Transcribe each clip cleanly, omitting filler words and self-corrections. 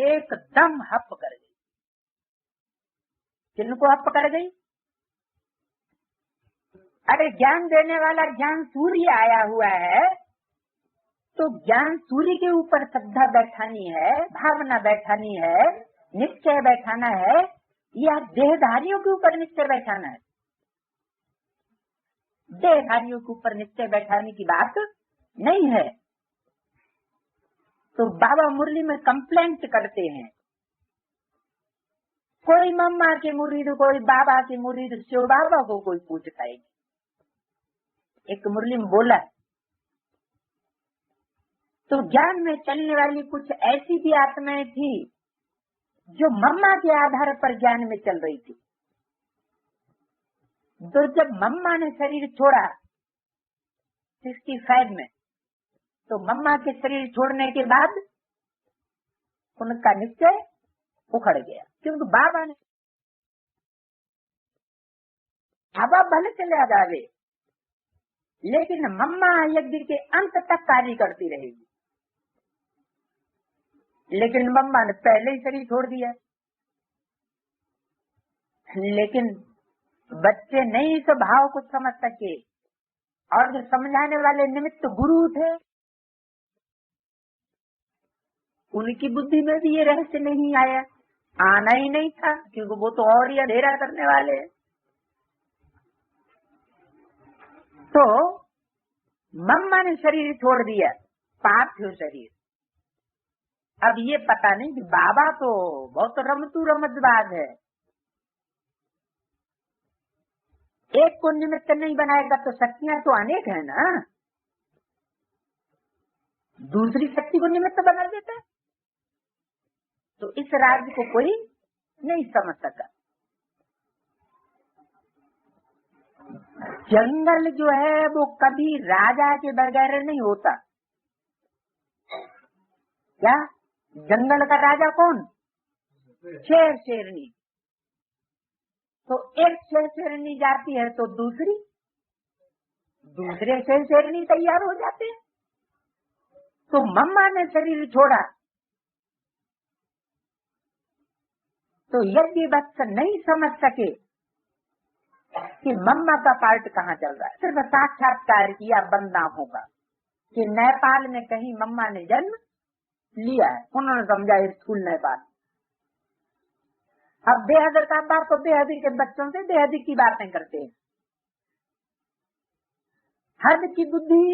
एकदम हप कर गई। किनको हप कर गई? अरे ज्ञान देने वाला ज्ञान सूर्य आया हुआ है, तो ज्ञान सूर्य के ऊपर श्रद्धा बैठानी है, भावना बैठानी है, निश्चय बैठाना है, या देहधारियों के ऊपर निश्चय बैठाना है? देहधारियों के ऊपर निश्चय बैठाने की बात नहीं है। तो बाबा मुरली में कंप्लेंट करते हैं, कोई मम्मा के मुरीद, कोई बाबा के मुरीद, शिव बाबा को कोई पूछता है। एक मुरली में बोला, तो ज्ञान में चलने वाली कुछ ऐसी भी आत्माएं थी जो मम्मा के आधार पर ज्ञान में चल रही थी। तो जब मम्मा ने शरीर छोड़ा 65 में, तो मम्मा के शरीर छोड़ने के बाद उनका निश्चय उखड़ गया, क्योंकि बाबा ने बाबा भले चले जावे, लेकिन मम्मा यज्ञ के अंत तक कार्य करती रहेगी। लेकिन मम्मा ने पहले ही शरीर छोड़ दिया। लेकिन बच्चे नहीं इस भाव को समझ सके, और जो समझाने वाले निमित्त गुरु थे, उनकी बुद्धि में भी ये रहस्य नहीं आया, आना ही नहीं था, क्योंकि वो तो और ही अंधेरा करने वाले हैं। तो मम्मा ने शरीर छोड़ दिया, पार्थिव शरीर। अब ये पता नहीं कि बाबा तो बहुत रमतू रमतबाज है, एक को निमित्त नहीं बनाएगा तो शक्तियां तो अनेक है ना, दूसरी शक्ति को निमित्त बना देता है। तो इस राज्य को कोई नहीं समझ सका। जंगल जो है वो कभी राजा के बगैर नहीं होता। क्या जंगल का राजा कौन? शेर शेरनी। तो एक शेर शेरनी जाती है तो दूसरे शेर शेरनी तैयार हो जाते हैं। तो मम्मा ने शरीर छोड़ा तो यज्ञ वत्स नहीं समझ सके कि मम्मा का पार्ट कहाँ चल रहा है। सिर्फ साक्षात्कार किया बंदा होगा कि नेपाल में कहीं मम्मा ने जन्म लिया है, उन्होंने समझा स्कूल नेपाल। अब बेहदर का बाप तो बेहदर के बच्चों से बेहदर की बातें करते हैं। हद की बुद्धि,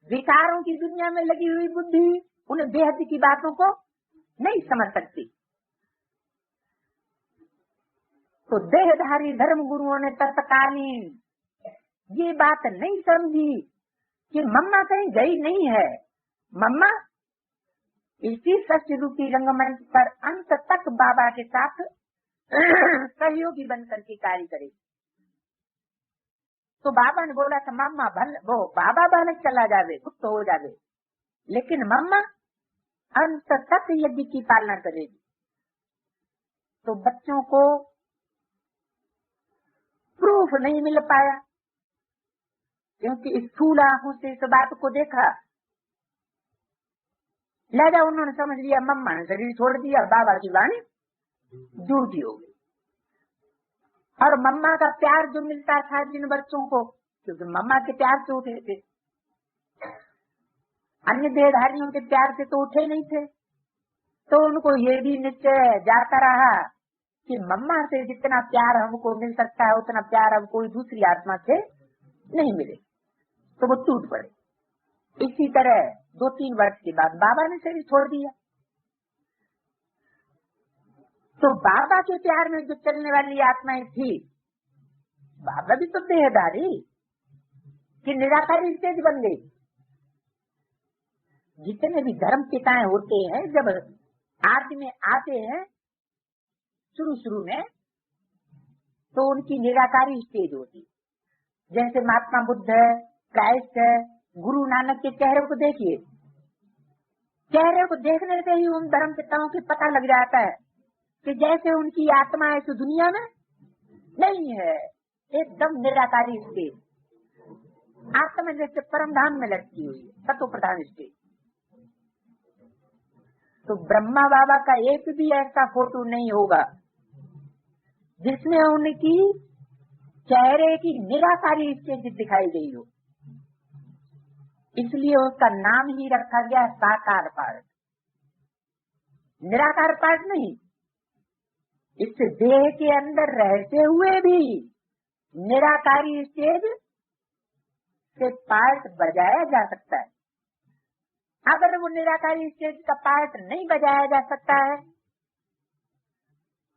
विकारों की दुनिया में लगी हुई बुद्धि उन्हें बेहद की बातों को नहीं समझ सकती। तो देहधारी धर्म गुरुओं ने तत्कालीन ये बात नहीं समझी कि मम्मा कहीं गई नहीं है, मम्मा इसी सत्य रूपी रंगमंच पर अंत तक बाबा के साथ सहयोगी बनकर के कार्य करे। तो बाबा ने बोला था मम्मा वो बाबा भले चला जावे, कुछ तो हो जावे, लेकिन मम्मा अंत तक यज्ञ की पालना करेगी। तो बच्चों को प्रूफ नहीं मिल पाया, क्योंकि स्थूल आंखों से इस बात को देखा, लिहाजा उन्होंने समझ लिया मम्मा ने शरीर छोड़ दिया, बाबा की वाणी झूठी हो गई। और मम्मा का प्यार जो मिलता था जिन बच्चों को, क्योंकि मम्मा के प्यार से उठे थे, अन्य देहधारियों के प्यार से तो उठे नहीं थे, तो उनको ये भी निश्चय जाता रहा कि मम्मा से जितना प्यार हमको मिल सकता है उतना प्यार अब कोई दूसरी आत्मा से नहीं मिले। तो वो टूट पड़े। इसी तरह 2-3 वर्ष के बाद बाबा ने शरीर छोड़ दिया। तो बाबा के प्यार में जो चलने वाली आत्माएं थी, बाबा भी तो देहधारी कि निराकारी स्टेज बन गई। जितने भी धर्म पिताएं होते हैं, जब आदि में आते हैं शुरू में, तो उनकी निराकारी स्टेज होती। जैसे महात्मा बुद्ध है, क्राइस्ट है, गुरु नानक के चेहरे को देखिए, चेहरे को देखने से ही उन धर्म पिताओं के पता लग जाता है कि जैसे उनकी आत्मा इस दुनिया में नहीं है, एकदम निराकारी स्टेज, आत्मा जैसे परम धाम में लटकी हुई है, तत्व प्रधान स्टेज। तो ब्रह्मा बाबा का एक भी ऐसा फोटो नहीं होगा जिसमें उनकी चेहरे की निराकारी स्टेज दिखाई गई हो। इसलिए उसका नाम ही रखा गया साकार पाठ, निराकार पाठ नहीं। इस देह के अंदर रहते हुए भी निराकारी स्टेज से पाठ बजाया जा सकता है। अगर वो निराकारी स्टेज का पाठ नहीं बजाया जा सकता है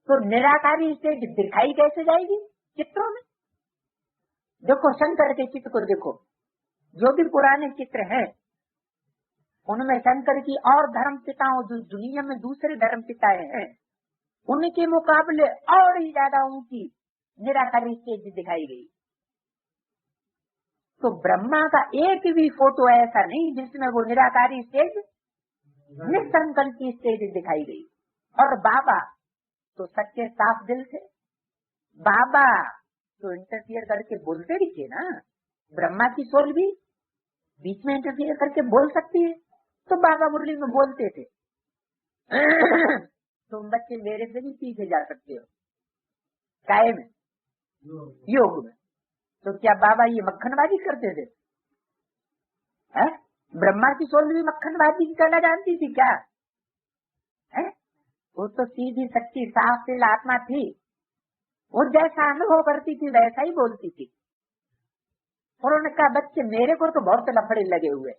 तो निराकारी स्टेज दिखाई कैसे जाएगी चित्रों में? देखो शंकर के चित्र को देखो, जो भी पुराने चित्र हैं उनमें शंकर की और धर्म पिताओं जो दुनिया में दूसरे धर्म पिताएं हैं उनके मुकाबले और ही ज्यादा ऊंची निराकारी स्टेज दिखाई गई। तो ब्रह्मा का एक भी फोटो ऐसा नहीं जिसमें वो निराकारी स्टेज निसंकल्प की स्टेज दिखाई गई। और बाबा तो सच्चे साफ दिल थे, बाबा तो इंटरफियर करके बोलते भी थे ना। ब्रह्मा की सोल भी बीच में इंटरफियर करके बोल सकती है, तो बाबा मुरली में बोलते थे तुम बच्चे मेरे से भी सीखे जा सकते हो काय में, योग में। तो क्या बाबा ये मक्खनबाजी करते थे? है? ब्रह्मा की सोल भी मक्खनबाजी करना जानती थी क्या? है? वो तो सीधी सच्ची साफ दिल आत्मा थी, वो जैसा अनुभव करती थी वैसा ही बोलती थी। और उन्होंने कहा बच्चे मेरे को तो बहुत लफड़े लगे हुए,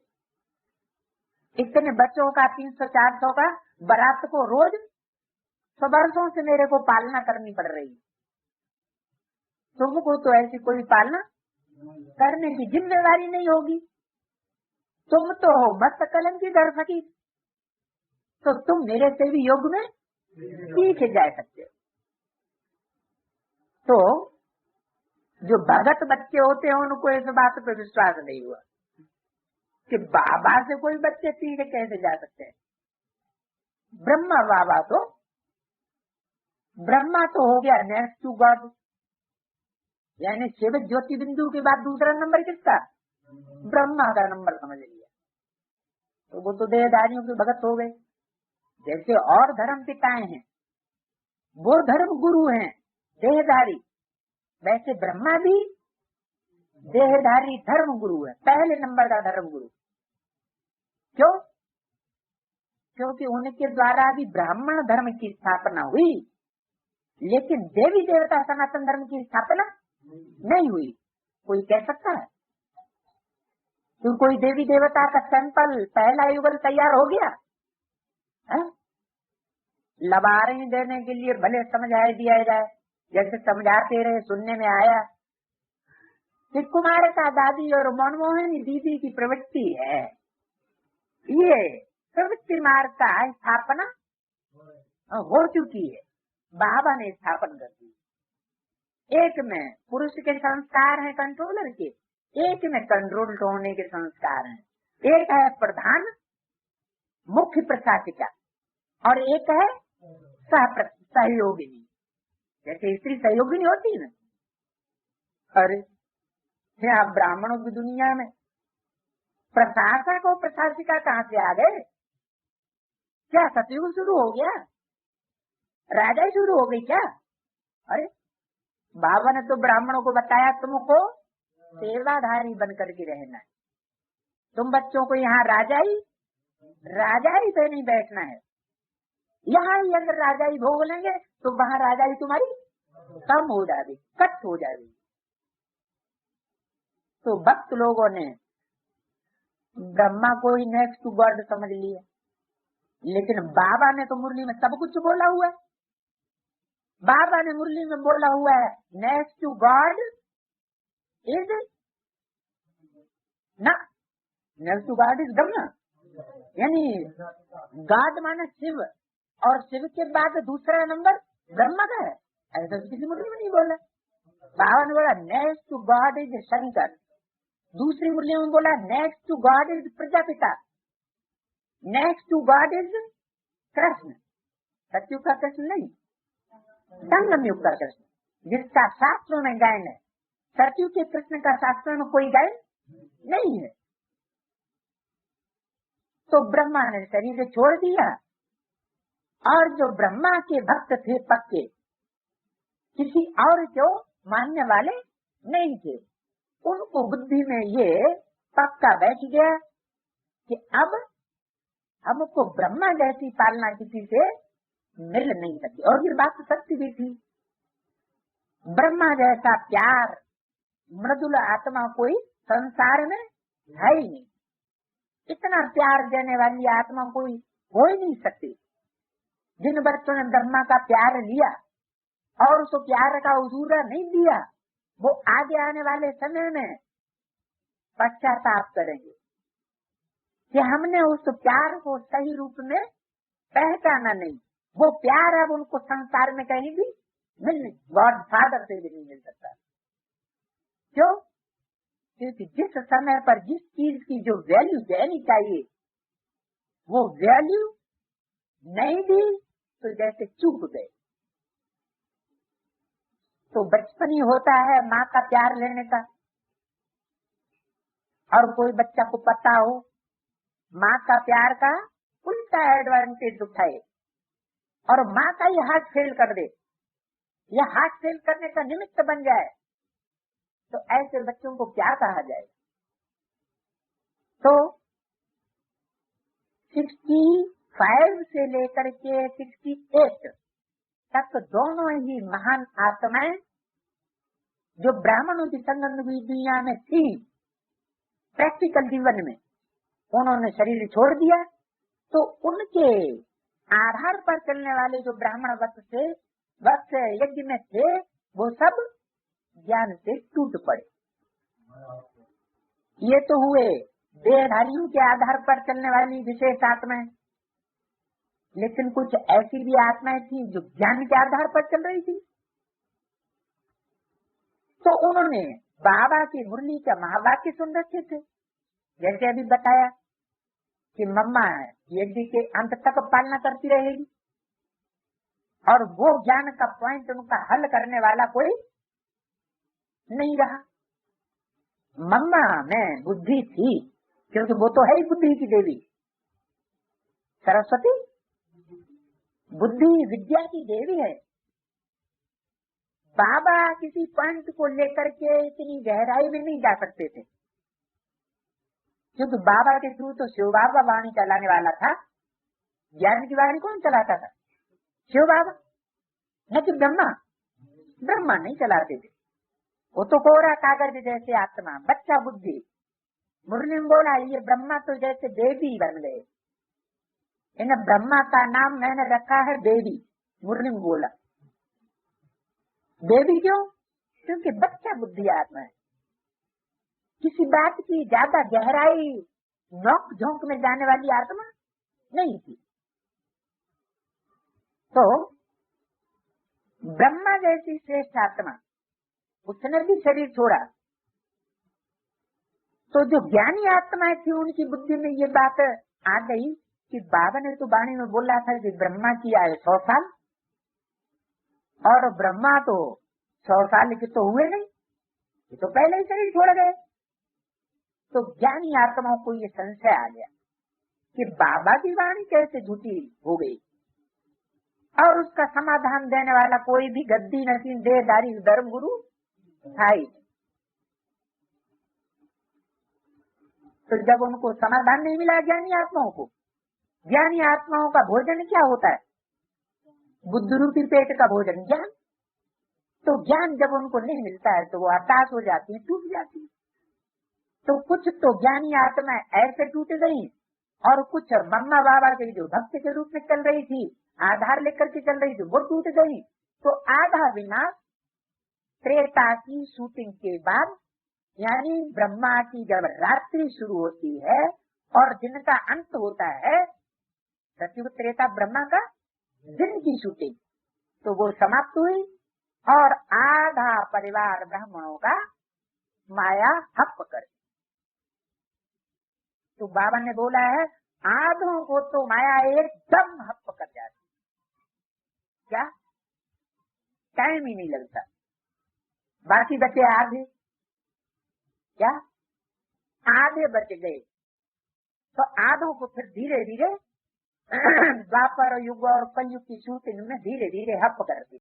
इतने बच्चों का 300-400 का बारात को रोज 100 वर्षों से मेरे को पालना करनी पड़ रही, तुमको तो ऐसी कोई पालना करने की जिम्मेदारी नहीं होगी। तुम तो हो मस्त कलम की दर फकीर, तो तुम मेरे से भी योग में सीख जा सकते हो। तो जो भगत बच्चे होते हैं उनको इस बात पर विश्वास नहीं हुआ कि बाबा से कोई बच्चे सीख कैसे जा सकते हैं। ब्रह्मा तो हो गया नेक्स्ट टू गॉड, यानी शिव ज्योति बिंदु के बाद दूसरा नंबर किसका? ब्रह्मा का नंबर समझ लिया। तो वो तो देहधारियों के भगत हो गए। जैसे और धर्म पिताएं हैं वो धर्म गुरु हैं देहधारी, वैसे ब्रह्मा भी देहधारी धर्म गुरु है, पहले नंबर का धर्म गुरु। क्यों? क्योंकि उनके द्वारा भी ब्राह्मण धर्म की स्थापना हुई, लेकिन देवी देवता सनातन धर्म की स्थापना नहीं हुई। कोई कह सकता है तो कोई देवी देवता का सैंपल पहला युगल तैयार हो गया है? लबारें देने के लिए भले समझा दिया जाए, जैसे समझाते रहे सुनने में आया कि कुमार का दादी और मनमोहनी दीदी की प्रवृत्ति है, ये प्रवृत्ति मार्ग का स्थापना हो चुकी है, बाबा ने स्थापन कर दी। एक में पुरुष के संस्कार हैं कंट्रोलर के, एक में कंट्रोल होने के संस्कार हैं। एक है प्रधान मुख्य प्रशासिका और एक है सहयोगिनी। जैसे स्त्री सहयोगिनी होती है ना, अरे यहाँ ब्राह्मणों की दुनिया में प्रशासक और प्रशासिका कहाँ से आ गए? क्या सतयुग शुरू हो गया? राजा शुरू हो गई क्या? अरे बाबा ने तो ब्राह्मणों को बताया तुमको सेवाधारी बन करके रहना है, तुम बच्चों को यहाँ राजाई पे नहीं बैठना है। यहाँ ही अगर राजाई भोग लेंगे तो वहाँ राजाई तुम्हारी कम हो जाएगी, कट हो जाएगी। तो भक्त लोगों ने ब्रह्मा को ही नेक्स्ट टू गॉड समझ लिया, लेकिन बाबा ने तो मुरली में सब कुछ बोला हुआ है। बाबा ने मुरली में बोला हुआ है नेक्स्ट टू गॉड इज ना, next to God is Brahma, यानी गॉड माने शिव और शिव के बाद दूसरा नंबर ब्रह्मा का है, ऐसा तो किसी मुरली में नहीं बोला। बाबा ने बोला next to God is Shankar, दूसरी मुरली में बोला next to God is Prajapita, next to God is Krishna, Satyug का कृष्ण नहीं, संगम युग का कृष्ण जिसका शास्त्रों में गायन है। सतयुग के कृष्ण का शास्त्रों में कोई गायन नहीं है। तो ब्रह्मा ने शरीर छोड़ दिया और जो ब्रह्मा के भक्त थे पक्के, किसी और को मानने वाले नहीं थे, उनको बुद्धि में ये पक्का बैठ गया कि अब हमको ब्रह्मा जैसी पालना किसी से मिल नहीं सकती। और ये बात सत्य भी थी, ब्रह्मा जैसा प्यार मृदुल आत्मा कोई संसार में है ही नहीं। इतना प्यार देने वाली आत्मा कोई हो ही नहीं सकती। जिन बच्चों ने ब्रह्मा का प्यार लिया और उस प्यार का उजूरा नहीं दिया, वो आगे आने वाले समय में पश्चाताप करेंगे कि हमने उस प्यार को सही रूप में पहचाना नहीं। वो प्यार अब उनको संसार में कहीं भी मिल नहीं, गॉड फादर से भी नहीं मिल सकता। क्यों? क्योंकि जिस समय पर जिस चीज की जो वैल्यू देनी चाहिए वो वैल्यू नहीं दी तो जैसे चूक गए। तो बचपन ही होता है माँ का प्यार लेने का, और कोई बच्चा को पता हो माँ का प्यार का उल्टा एडवांटेज उठाए और माँ का ही हाथ फेल कर दे, या हाथ फेल करने का निमित्त बन जाए, तो ऐसे बच्चों को क्या कहा जाए? तो 65 से लेकर के 68 तक दोनों ही महान आत्माएं जो ब्राह्मणों की संगम दुनिया में थी, प्रैक्टिकल जीवन में उन्होंने शरीर छोड़ दिया, तो उनके आधार पर चलने वाले जो ब्राह्मण वत्स यज्ञ में थे, वो सब ज्ञान से टूट पड़े। ये तो हुए देहधारियों के आधार पर चलने वाली विशेष आत्माएं, लेकिन कुछ ऐसी भी आत्माएं थी जो ज्ञान के आधार पर चल रही थी। तो उन्होंने बाबा की मुरली का महावाक्य सुन रखे थे, जैसे अभी बताया कि मम्मा यज्ञ के अंत तक पालना करती रहेगी, और वो ज्ञान का पॉइंट उनका हल करने वाला कोई नहीं रहा। मम्मा में बुद्धि थी, क्योंकि वो तो है ही बुद्धि की देवी। सरस्वती बुद्धि विद्या की देवी है। बाबा किसी पॉइंट को लेकर के इतनी गहराई में नहीं जा सकते थे, क्योंकि बाबा के थ्रू तो शिव बाबा वाणी चलाने वाला था। ज्ञान की वाणी कौन चलाता था? शिव बाबा, न कि ब्रह्मा। ब्रह्मा नहीं चलाते थे, वो तो कोरा कागज जैसे आत्मा, बच्चा बुद्धि। मुरली में बोला ये ब्रह्मा तो जैसे बेबी बन गए, इन ब्रह्मा का नाम मैंने रखा है बेबी। मुरली में बोला बेबी क्यों? क्योंकि बच्चा बुद्धि आत्मा है, किसी बात की ज्यादा गहराई नोक झोंक में जाने वाली आत्मा नहीं थी। तो ब्रह्मा जैसी श्रेष्ठ आत्मा, उसने भी शरीर छोड़ा, तो जो ज्ञानी आत्माएं थी उनकी बुद्धि में ये बात आ गई कि बाबा ने तो वाणी में बोला था कि ब्रह्मा की आयु 100 साल, और ब्रह्मा तो 100 साल के तो हुए नहीं, ये तो पहले ही शरीर छोड़ गए। तो ज्ञानी आत्माओं को ये संशय आ गया कि बाबा की वाणी कैसे झूठी हो गई, और उसका समाधान देने वाला कोई भी गद्दी नसीन देहधारी धर्म गुरु था ही। तो जब उनको समाधान नहीं मिला ज्ञानी आत्माओं को, ज्ञानी आत्माओं का भोजन क्या होता है? बुद्ध रूपी पेट का भोजन ज्ञान। तो ज्ञान जब उनको नहीं मिलता है तो वो हताश हो जाती है, टूट जाती है। तो कुछ तो ज्ञानी आत्मा ऐसे टूट गई, और कुछ मम्मा बाबा के जो भक्त के रूप में चल रही थी, आधार लेकर के चल रही थी, वो टूट गई। तो आधा विनाश त्रेता की शूटिंग के बाद, यानी ब्रह्मा की जब रात्रि शुरू होती है और दिन का अंत होता है, सत्युग त्रेता ब्रह्मा का दिन की शूटिंग, तो वो समाप्त हुई, और आधा परिवार ब्राह्मणों का माया हप कर। तो बाबा ने बोला है आधों को तो माया एकदम हप कर जाती, क्या टाइम ही नहीं लगता। बाकी बचे आधे, क्या आधे बच गए। तो आधों को फिर धीरे धीरे द्वापर युग और कलयुग की शूटिंग में धीरे धीरे हप कर दी।